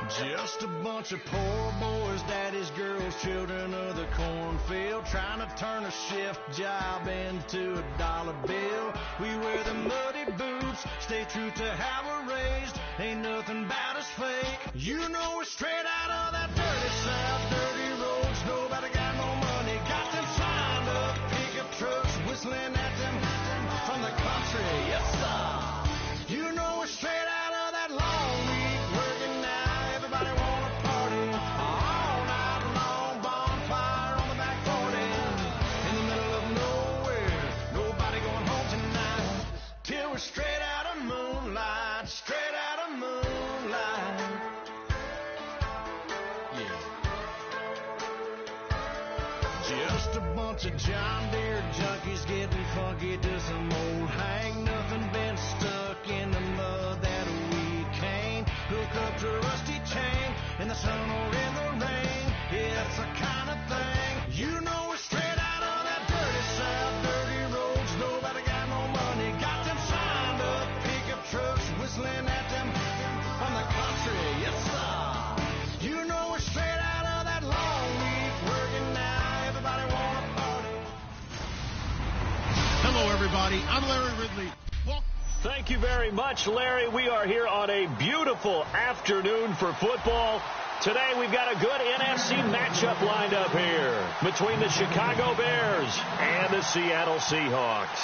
Just a bunch of poor boys, daddy's girls, children of the cornfield, trying to turn a shift job into a dollar bill. We wear the muddy boots, stay true to how we're raised. Ain't nothing about us fake. You know we're straight out of that dirty South, dirty roads. Nobody got no money, got them signed up pickup trucks, whistling at them from the country. Yes, sir. You know we're straight out of that long week working now. Everybody wanna party all night long. Bonfire on the back 40 in the middle of nowhere. Nobody going home tonight till we're straight out of moonlight. Straight out of moonlight. Yeah. Just a bunch of John Deere junkies getting funky to some old hang. Nothing been stuck in the mud that we can't hook up to a rusty chain in the sun or in the rain. Yeah, it's the kind of thing. You know we're straight out of that dirty South, dirty roads. Nobody got no money, got them signed up pickup trucks, whistling at them from the country. Yes, sir. You know we're straight out of that long week working now. Everybody wanna party. Hello, everybody. I'm Larry Ridley. Thank you very much, Larry. We are here on a beautiful afternoon for football. Today we've got a good NFC matchup lined up here between the Chicago Bears and the Seattle Seahawks.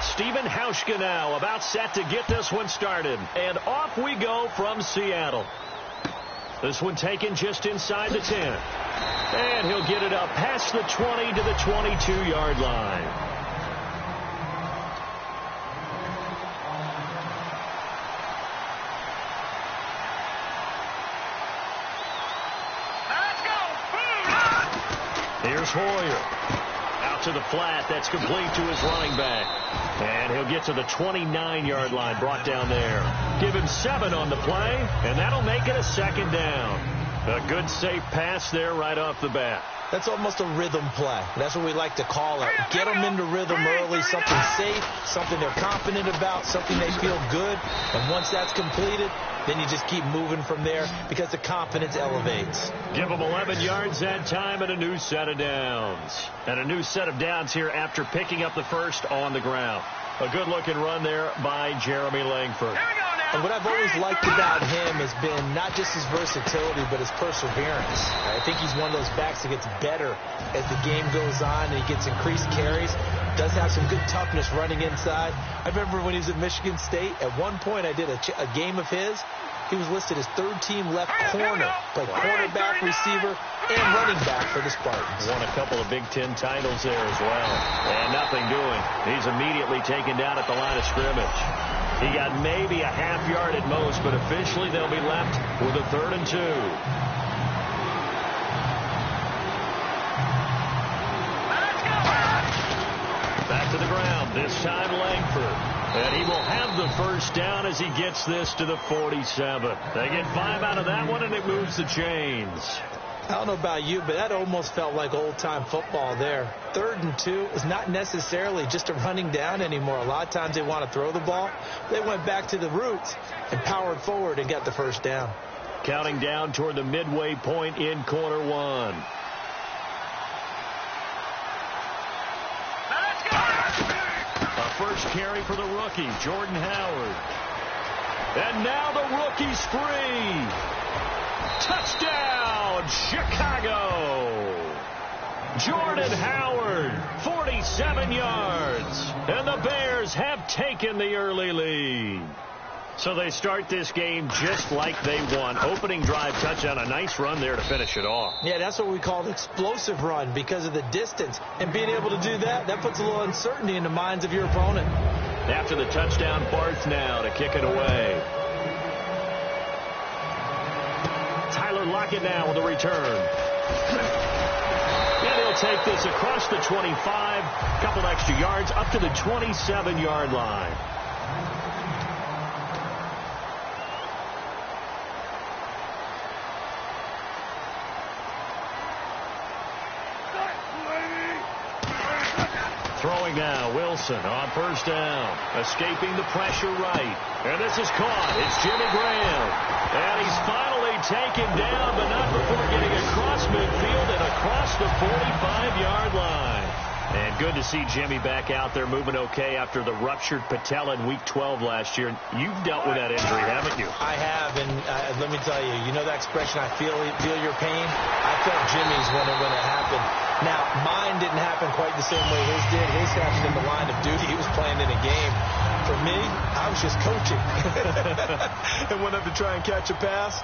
Stephen Hauschka now about set to get this one started. And off we go from Seattle. This one taken just inside the 10. And he'll get it up past the 20 to the 22-yard line. Here's Hoyer. Out to the flat. That's complete to his running back. And he'll get to the 29-yard line, brought down there. Give him 7 on the play, and that'll make it a second down. A good, safe pass there right off the bat. That's almost a rhythm play. That's what we like to call it. Get them into rhythm early, something safe, something they're confident about, something they feel good. And once that's completed, then you just keep moving from there because the confidence elevates. Give them 11 yards that time and a new set of downs. And a new set of downs here after picking up the first on the ground. A good-looking run there by Jeremy Langford. And what I've always liked about him has been not just his versatility, but his perseverance. I think he's one of those backs that gets better as the game goes on and he gets increased carries. Does have some good toughness running inside. I remember when he was at Michigan State, at one point I did a game of his. He was listed as third-team left corner, played cornerback, receiver, and running back for the Spartans. Won a couple of Big Ten titles there as well. And nothing doing. He's immediately taken down at the line of scrimmage. He got maybe a half yard at most, but officially they'll be left with a 3rd and 2. Back to the ground, this time Langford. And he will have the first down as he gets this to the 47. They get 5 out of that one, and it moves the chains. I don't know about you, but that almost felt like old-time football there. 3rd and 2 is not necessarily just a running down anymore. A lot of times they want to throw the ball. They went back to the roots and powered forward and got the first down. Counting down toward the midway point in quarter 1. A first carry for the rookie, Jordan Howard. And now the rookie's free. Touchdown, Chicago. Jordan Howard, 47 yards. And the Bears have taken the early lead. So they start this game just like they won. Opening drive touchdown, a nice run there to finish it off. Yeah, that's what we call an explosive run because of the distance. And being able to do that, that puts a little uncertainty in the minds of your opponent. After the touchdown, Barth now to kick it away. Tyler Lockett now with a return. And he'll take this across the 25, couple extra yards up to the 27-yard line. Throwing now, Wilson on first down. Escaping the pressure right. And this is caught. It's Jimmy Graham. And he's finally taken down, but not before getting across midfield and across the 45-yard line. And good to see Jimmy back out there moving okay after the ruptured patella in Week 12 last year. You've dealt with that injury, haven't you? I have, and let me tell you, you know that expression, I feel your pain? I felt Jimmy's when it happened. Now, mine didn't happen quite the same way his did. His happened in the line of duty. He was playing in a game. For me, I was just coaching. And went up to try and catch a pass.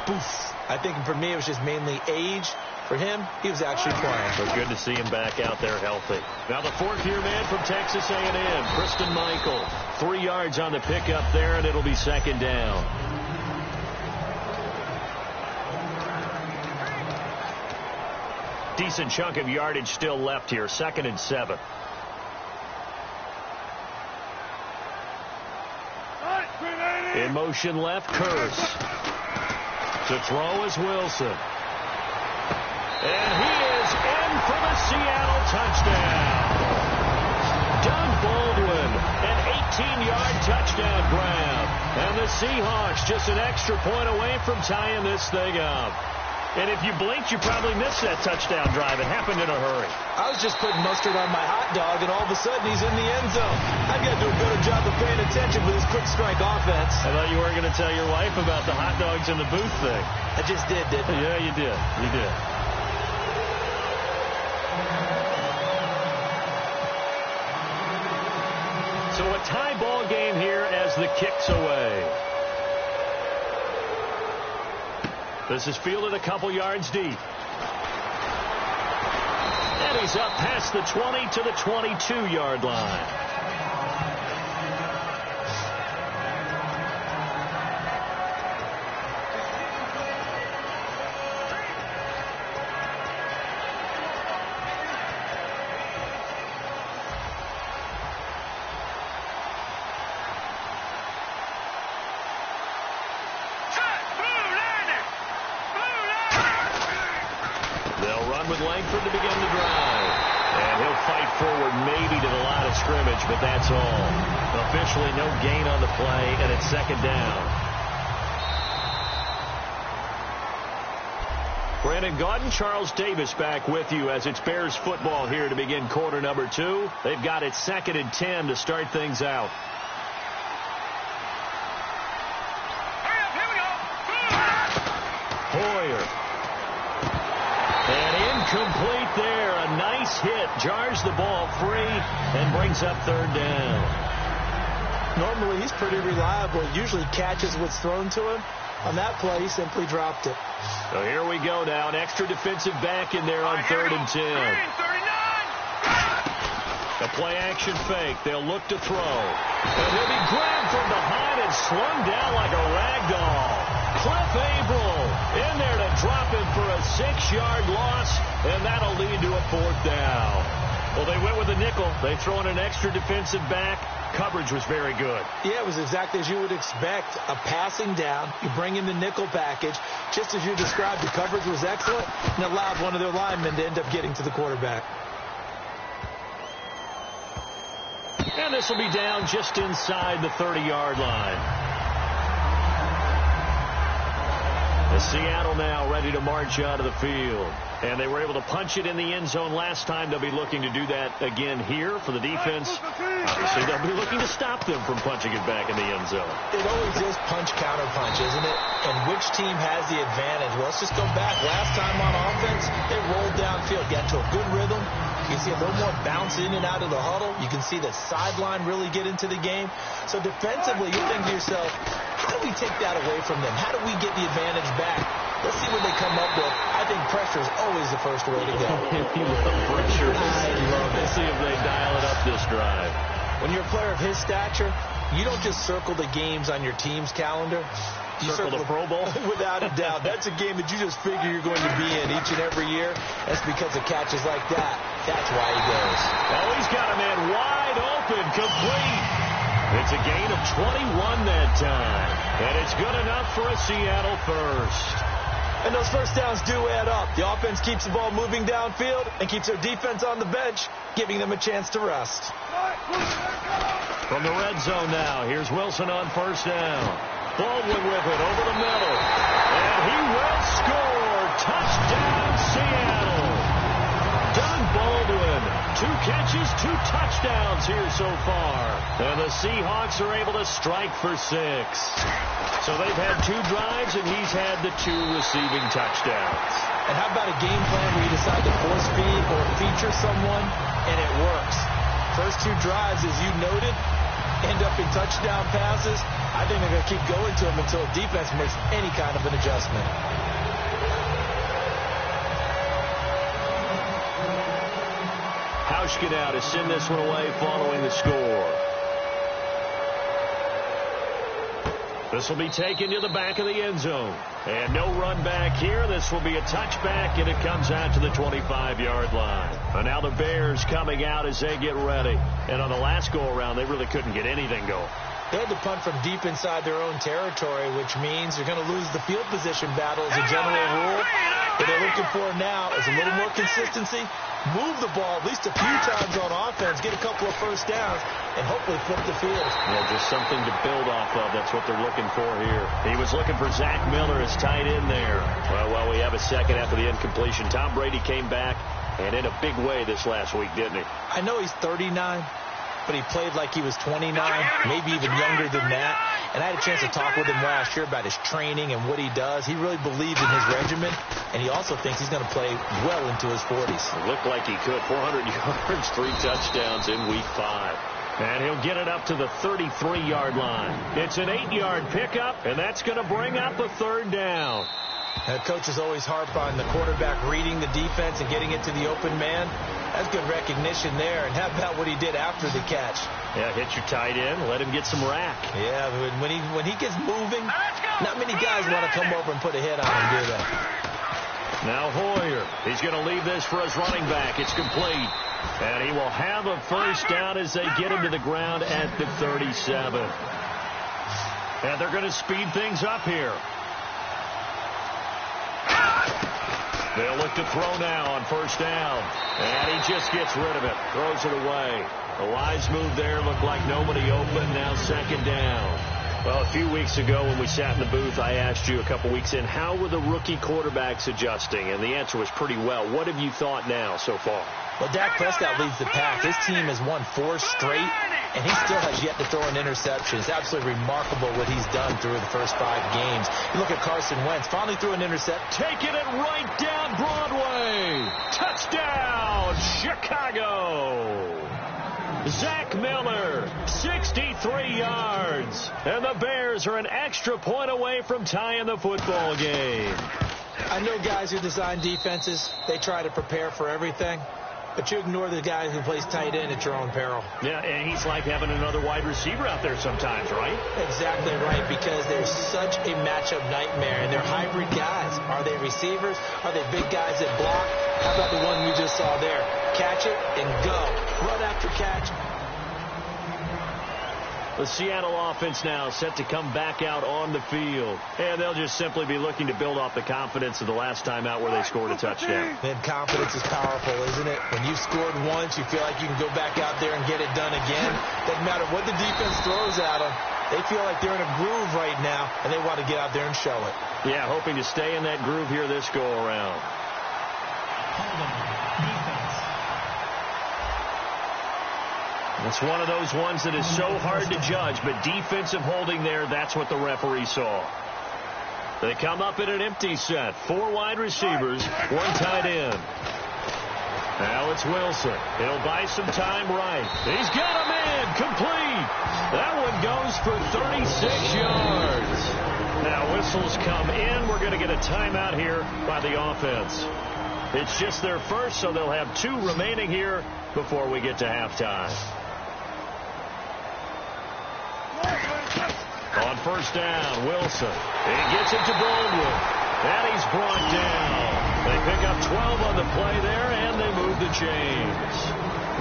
Poof. I think for me, it was just mainly age. For him, he was actually playing. But good to see him back out there healthy. Now the fourth-year man from Texas A&M, Christine Michael. 3 yards on the pickup there, and it'll be second down. Decent chunk of yardage still left here. 2nd and 7. In motion left, Curse. To throw is Wilson. And he is in for the Seattle touchdown. Doug Baldwin, an 18-yard touchdown grab. And the Seahawks just an extra point away from tying this thing up. And if you blinked, you probably missed that touchdown drive. It happened in a hurry. I was just putting mustard on my hot dog, and all of a sudden he's in the end zone. I've got to do a better job of paying attention with this quick strike offense. I thought you weren't going to tell your wife about the hot dogs in the booth thing. I just didn't I? Yeah, you did. You did. So a tie ball game here as the kick's away. This is fielded a couple yards deep. And he's up past the 20 to the 22-yard line. With Langford to begin the drive. And he'll fight forward maybe to the line of scrimmage, but that's all. Officially no gain on the play, and it's second down. Brandon Gaudin, Charles Davis back with you as it's Bears football here to begin quarter number 2. They've got it 2nd and 10 to start things out. Hoyer. And incomplete there. A nice hit. Jars the ball free and brings up third down. Normally, he's pretty reliable. Usually catches what's thrown to him. On that play, he simply dropped it. So here we go now. An extra defensive back in there on 3rd and 10. A play-action fake. They'll look to throw. And he'll be grabbed from behind and slung down like a rag doll. Cliff Averill in there to drop him for a 6-yard loss, and that'll lead to a 4th down. Well, they went with a nickel. They throw in an extra defensive back. Coverage was very good. Yeah, it was exactly as you would expect. A passing down. You bring in the nickel package. Just as you described, the coverage was excellent and allowed one of their linemen to end up getting to the quarterback. And this will be down just inside the 30-yard line. Seattle now ready to march out of the field. And they were able to punch it in the end zone last time. They'll be looking to do that again here for the defense. Obviously, they'll be looking to stop them from punching it back in the end zone. It always is punch, counter punch, isn't it? And which team has the advantage? Well, let's just go back. Last time on offense, they rolled downfield, got to a good rhythm. You can see a little more bounce in and out of the huddle. You can see the sideline really get into the game. So defensively, you think to yourself, how do we take that away from them? How do we get the advantage back? Let's see what they come up with. I think pressure is always the first way to go. You love pressure. I love it. Let's see if they dial it up this drive. When you're a player of his stature, you don't just circle the games on your team's calendar. You circle the Pro Bowl? Without a doubt. That's a game that you just figure you're going to be in each and every year. That's because of catches like that. That's why he goes. Oh, he's got a man wide open, complete. It's a gain of 21 that time. And it's good enough for a Seattle first. And those first downs do add up. The offense keeps the ball moving downfield and keeps their defense on the bench, giving them a chance to rest. From the red zone now, here's Wilson on first down. Baldwin with it over the middle. And he will score. Touchdown, Seattle. Doug Baldwin, 2 catches, 2 touchdowns here so far. And the Seahawks are able to strike for 6. So they've had 2 drives, and he's had the 2 receiving touchdowns. And how about a game plan where you decide to force feed or feature someone, and it works? First 2 drives, as you noted, end up in touchdown passes. I think they're going to keep going to them until defense makes any kind of an adjustment. Hauschka now to send this one away following the score. This will be taken to the back of the end zone. And no run back here. This will be a touchback, and it comes out to the 25-yard line. And now the Bears coming out as they get ready. And on the last go-around, they really couldn't get anything going. They had to punt from deep inside their own territory, which means you're going to lose the field position battle as a general rule. What they're looking for now is a little more consistency, move the ball at least a few times on offense, get a couple of first downs, and hopefully flip the field. Yeah, just something to build off of. That's what they're looking for here. He was looking for Zach Miller as tight end there. Well, we have a second after the incompletion. Tom Brady came back, and in a big way this last week, didn't he? I know he's 39, but he played like he was 29, maybe even younger than that. And I had a chance to talk with him last year about his training and what he does. He really believes in his regimen, and he also thinks he's going to play well into his 40s. It looked like he could. 400 yards, 3 touchdowns in week 5. And he'll get it up to the 33-yard line. It's an 8-yard pickup, and that's going to bring up a 3rd down. Coaches always harp on the quarterback reading the defense and getting it to the open man. That's good recognition there. And how about what he did after the catch? Yeah, hit your tight end, let him get some rack. Yeah, when he gets moving, not many guys want to come over and put a hit on him, do they? Now Hoyer, he's going to leave this for his running back. It's complete. And he will have a first down as they get him to the ground at the 37. And they're going to speed things up here. They'll look to throw now on first down. And he just gets rid of it. Throws it away. A wise move there. Looked like nobody open. Now 2nd down. Well, a few weeks ago when we sat in the booth, I asked you a couple weeks in, how were the rookie quarterbacks adjusting? And the answer was pretty well. What have you thought now so far? Well, Dak Prescott leads the pack. His team has won 4 straight, and he still has yet to throw an interception. It's absolutely remarkable what he's done through the first 5 games. You look at Carson Wentz, finally threw an interception. Taking it right down Broadway. Touchdown, Chicago. Zach Miller, 63 yards. And the Bears are an extra point away from tying the football game. I know guys who design defenses, they try to prepare for everything. But you ignore the guy who plays tight end at your own peril. Yeah, and he's like having another wide receiver out there sometimes, right? Exactly right, because they're such a matchup nightmare, and they're hybrid guys. Are they receivers? Are they big guys that block? How about the one we just saw there? Catch it and go. Run after catch. The Seattle offense now set to come back out on the field. And they'll just simply be looking to build off the confidence of the last time out where they scored a touchdown. And confidence is powerful, isn't it? When you've scored once, you feel like you can go back out there and get it done again. Doesn't matter what the defense throws at them. They feel like they're in a groove right now, and they want to get out there and show it. Yeah, hoping to stay in that groove here this go-around. It's one of those ones that is so hard to judge, but defensive holding there, that's what the referee saw. They come up in an empty set. 4 wide receivers, 1 tight end. Now it's Wilson. He'll buy some time right. He's got a man complete. That one goes for 36 yards. Now whistles come in. We're going to get a timeout here by the offense. It's just their first, so they'll have 2 remaining here before we get to halftime. On first down, Wilson. He gets it to Baldwin. And he's brought down. They pick up 12 on the play there, and they move the chains.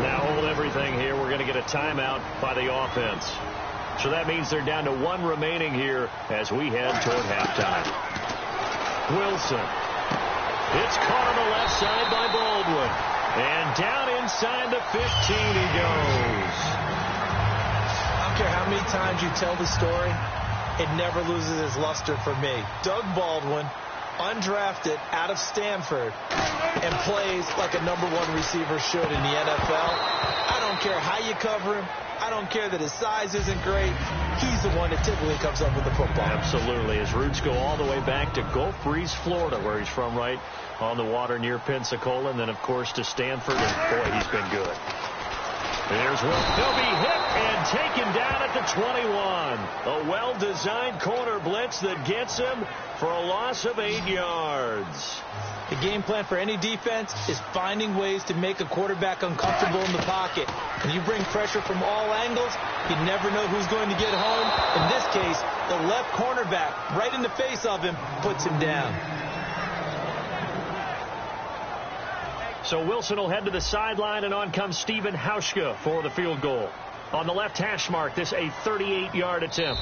Now hold everything here. We're going to get a timeout by the offense. So that means they're down to 1 remaining here as we head toward halftime. Wilson. It's caught on the left side by Baldwin. And down inside the 15 he goes. I don't care how many times you tell the story, it never loses its luster for me. Doug Baldwin, undrafted out of Stanford, and plays like a #1 receiver should in the NFL. I don't care how you cover him. I don't care that his size isn't great. He's the one that typically comes up with the football. Absolutely. His roots go all the way back to Gulf Breeze, Florida, where he's from, right on the water near Pensacola, and then, of course, to Stanford, and, boy, he's been good. There's Will. He'll be hit and taken down at the 21. A well-designed corner blitz that gets him for a loss of 8 yards. The game plan for any defense is finding ways to make a quarterback uncomfortable in the pocket. When you bring pressure from all angles, you never know who's going to get home. In this case, the left cornerback, right in the face of him, puts him down. So Wilson will head to the sideline, and on comes Stephen Hauschka for the field goal. On the left hash mark, this a 38-yard attempt.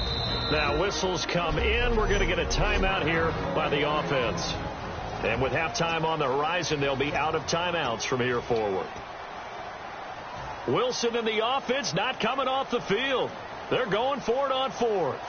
Now whistles come in. We're going to get a timeout here by the offense. And with halftime on the horizon, they'll be out of timeouts from here forward. Wilson and the offense not coming off the field. They're going for it on 4th.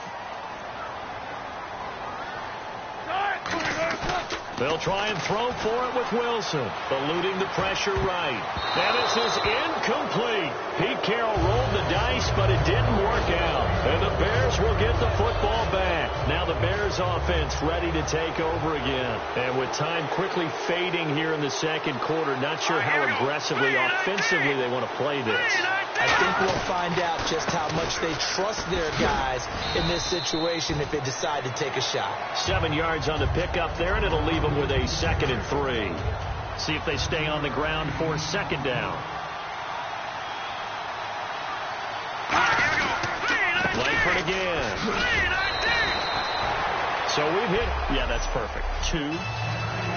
They'll try and throw for it with Wilson, eluding the pressure right. And this is incomplete. Pete Carroll rolled the dice, but it didn't work out. And the Bears will get the football back. Now the Bears offense ready to take over again. And with time quickly fading here in the second quarter, not sure how aggressively, offensively they want to play this. I think we'll find out just how much they trust their guys in this situation if they decide to take a shot. 7 yards on the pickup there, and it'll leave them with a 2nd and 3. See if they stay on the ground for 2nd down. Langford again. So we've hit. Yeah, that's perfect. 2.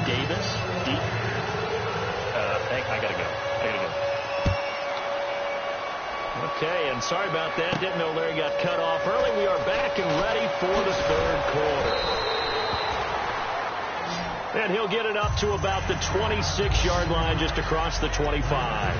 Davis. Deep. I got to go. Okay, and sorry about that. Didn't know Larry got cut off early. We are back and ready for the 3rd quarter. And he'll get it up to about the 26-yard line, just across the 25.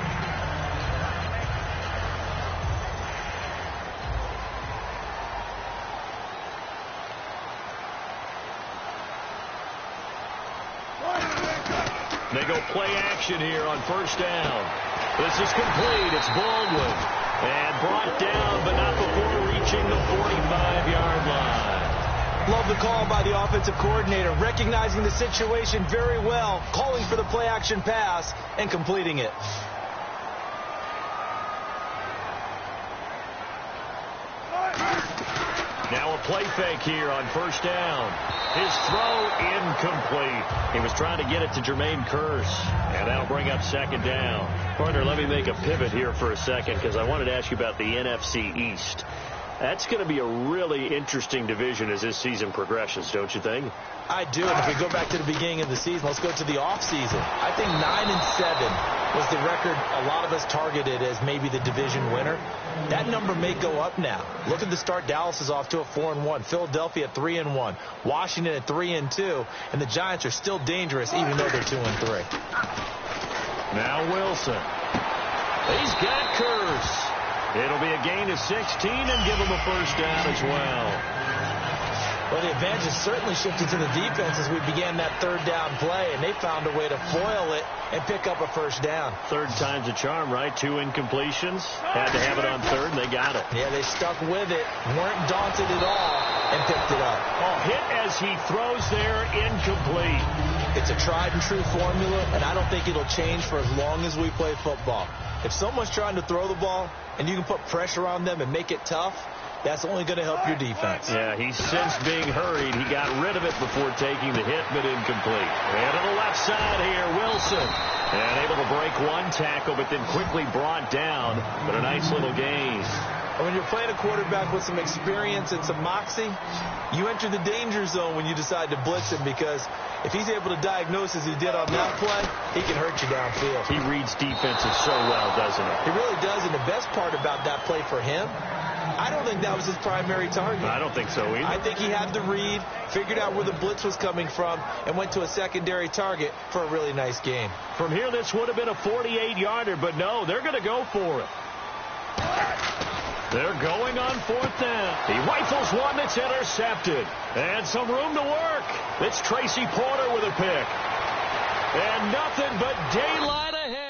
They go play action here on 1st down. This is complete. It's Baldwin. And brought down, but not before reaching the 45-yard line. Love the call by the offensive coordinator, recognizing the situation very well, calling for the play-action pass, and completing it. Now a play fake here on 1st down. His throw incomplete. He was trying to get it to Jermaine Kearse, and that'll bring up 2nd down. Partner, let me make a pivot here for a second because I wanted to ask you about the NFC East. That's going to be a really interesting division as this season progresses, don't you think? I do. And if we go back to the beginning of the season, let's go to the offseason. I think 9-7 was the record a lot of us targeted as maybe the division winner. That number may go up now. Look at the start. Dallas is off to a 4-1. Philadelphia at 3-1. Washington at 3-2. And the Giants are still dangerous even though they're 2-3. Now Wilson. He's got Kearse. It'll be a gain of 16 and give him a 1st down as well. Well, the advantage has certainly shifted to the defense as we began that 3rd down play, and they found a way to foil it and pick up a 1st down. 3rd time's a charm, right? 2 incompletions. Had to have it on 3rd, and they got it. Yeah, they stuck with it, weren't daunted at all, and picked it up. Oh, hit as he throws there, incomplete. It's a tried-and-true formula, and I don't think it'll change for as long as we play football. If someone's trying to throw the ball and you can put pressure on them and make it tough, that's only going to help your defense. Yeah, he's since being hurried. He got rid of it before taking the hit, but incomplete. And to the left side here, Wilson. And able to break one tackle, but then quickly brought down. But a nice little gain. And when you're playing a quarterback with some experience and some moxie, you enter the danger zone when you decide to blitz him, because if he's able to diagnose as he did on that play, he can hurt you downfield. He reads defenses so well, doesn't he? He really does, and the best part about that play for him I don't think that was his primary target. I don't think so either. I think he had the read, figured out where the blitz was coming from, and went to a secondary target for a really nice gain. From here, this would have been a 48-yarder, but no, they're going to go for it. They're going on 4th down. He rifles one that's intercepted. And some room to work. It's Tracy Porter with a pick. And nothing but daylight ahead.